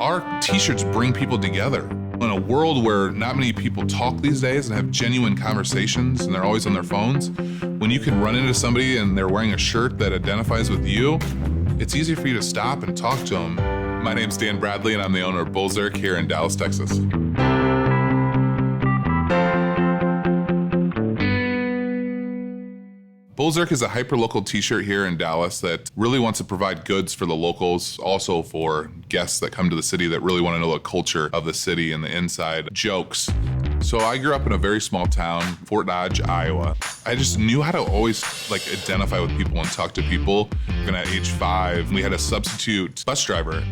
Our t-shirts bring people together. In a world where not many people talk these days and have genuine conversations and they're always on their phones, when you can run into somebody and they're wearing a shirt that identifies with you, it's easy for you to stop and talk to them. My name's Dan Bradley and I'm the owner of Bullzerk here in Dallas, Texas. Bullzerk is a hyper-local t-shirt here in Dallas that really wants to provide goods for the locals, also for guests that come to the city that really want to know the culture of the city and the inside jokes. So I grew up in a very small town, Fort Dodge, Iowa. I just knew how to always identify with people and talk to people. And at age 5, we had a substitute bus driver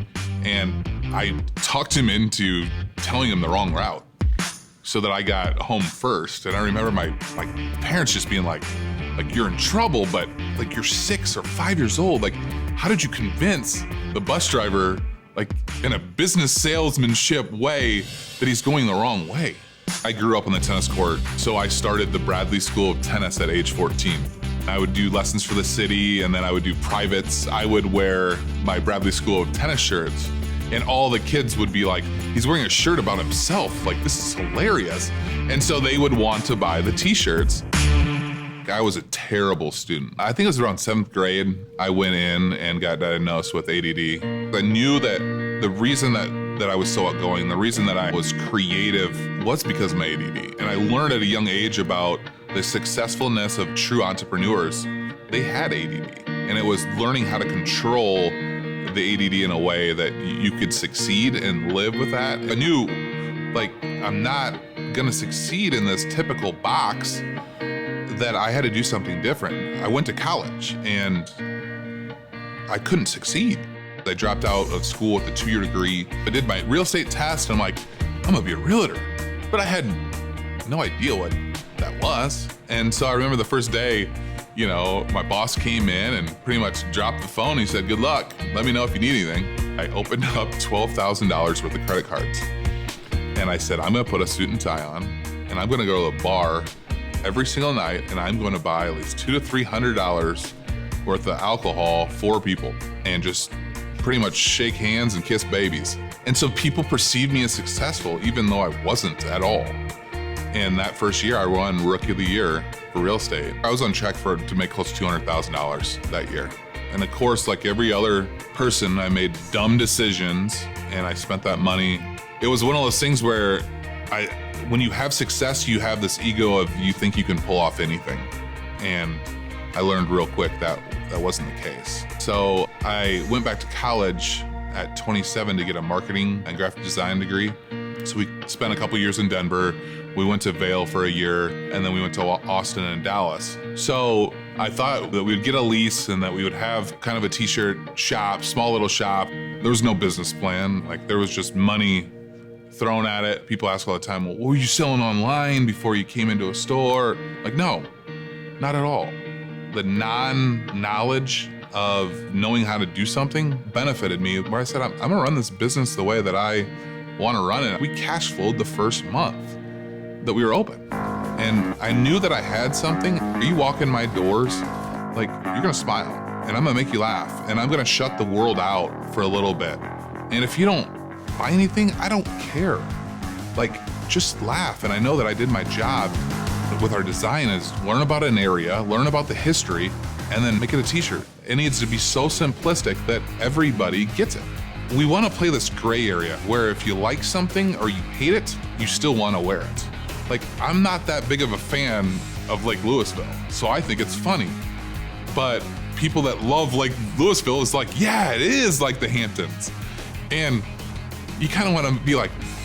and I talked him into telling him the wrong route so that I got home first. And I remember my parents just being like, you're in trouble, but you're 6 or 5 years old. How did you convince the bus driver, in a business salesmanship way, that he's going the wrong way? I grew up on the tennis court, so I started the Bradley School of Tennis at age 14. I would do lessons for the city, and then I would do privates. I would wear my Bradley School of Tennis shirts, and all the kids would be like, he's wearing a shirt about himself. This is hilarious. And so they would want to buy the t-shirts. I was a terrible student. I think it was around 7th grade, I went in and got diagnosed with ADD. I knew that the reason that I was so outgoing, the reason that I was creative was because of my ADD. And I learned at a young age about the successfulness of true entrepreneurs. They had ADD. And it was learning how to control the ADD in a way that you could succeed and live with that. I knew, I'm not gonna succeed in this typical box, that I had to do something different. I went to college and I couldn't succeed. I dropped out of school with a 2-year degree. I did my real estate test and I'm gonna be a realtor. But I had no idea what that was. And so I remember the first day, my boss came in and pretty much dropped the phone. He said, "Good luck, let me know if you need anything." I opened up $12,000 worth of credit cards. And I said, I'm gonna put a suit and tie on and I'm gonna go to the bar every single night, and I'm going to buy at least $200 to $300 worth of alcohol for people and just pretty much shake hands and kiss babies. And so people perceived me as successful, even though I wasn't at all. And that first year, I won Rookie of the Year for real estate. I was on track to make close to $200,000 that year. And of course, like every other person, I made dumb decisions and I spent that money. It was one of those things where when you have success, you have this ego of you think you can pull off anything. And I learned real quick that wasn't the case. So I went back to college at 27 to get a marketing and graphic design degree. So we spent a couple years in Denver. We went to Vail for a year, and then we went to Austin and Dallas. So I thought that we'd get a lease and that we would have kind of a t-shirt shop, small little shop. There was no business plan. There was just money thrown at it. People ask all the time, well, what were you selling online before you came into a store? No, not at all. The non-knowledge of knowing how to do something benefited me, where I said, I'm gonna run this business the way that I wanna run it. We cash flowed the first month that we were open. And I knew that I had something. You walk in my doors, you're gonna smile and I'm gonna make you laugh and I'm gonna shut the world out for a little bit. And if you don't buy anything, I don't care. Just laugh. And I know that I did my job with our design is learn about an area, learn about the history, and then make it a t-shirt. It needs to be so simplistic that everybody gets it. We want to play this gray area where if you like something or you hate it, you still want to wear it. I'm not that big of a fan of Lake Louisville, so I think it's funny. But people that love Lake Louisville is yeah, it is like the Hamptons. And you kind of want to be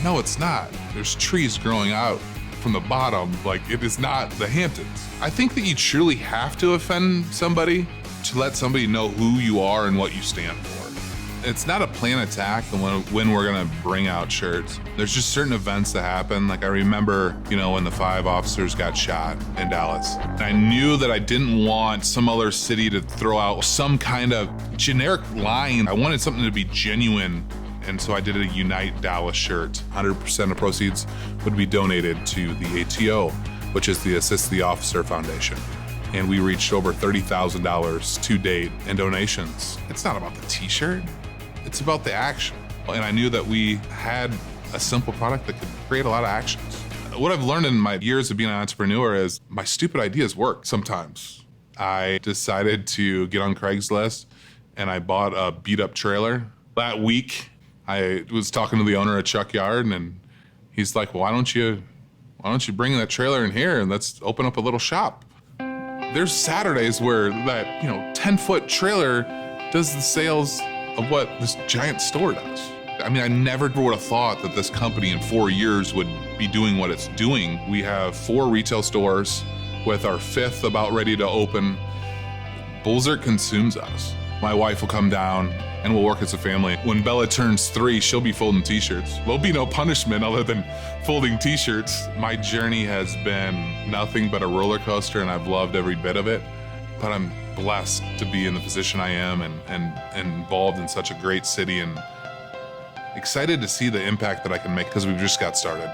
no, it's not. There's trees growing out from the bottom. It is not the Hamptons. I think that you truly have to offend somebody to let somebody know who you are and what you stand for. It's not a planned attack when we're gonna bring out shirts. There's just certain events that happen. I remember, when the 5 officers got shot in Dallas. I knew that I didn't want some other city to throw out some kind of generic line. I wanted something to be genuine. And so I did a Unite Dallas shirt. 100% of proceeds would be donated to the ATO, which is the Assist the Officer Foundation. And we reached over $30,000 to date in donations. It's not about the t-shirt, it's about the action. And I knew that we had a simple product that could create a lot of actions. What I've learned in my years of being an entrepreneur is my stupid ideas work sometimes. I decided to get on Craigslist and I bought a beat up trailer. That week, I was talking to the owner at Chuck Yard and he's like, well, why don't you bring that trailer in here and let's open up a little shop. There's Saturdays where that 10-foot trailer does the sales of what this giant store does. I mean, I never would have thought that this company in 4 years would be doing what it's doing. We have 4 retail stores with our 5th about ready to open. Bullzerk consumes us. My wife will come down and we'll work as a family. When Bella turns 3, she'll be folding t-shirts. There'll be no punishment other than folding t-shirts. My journey has been nothing but a roller coaster and I've loved every bit of it. But I'm blessed to be in the position I am and involved in such a great city and excited to see the impact that I can make because we've just got started.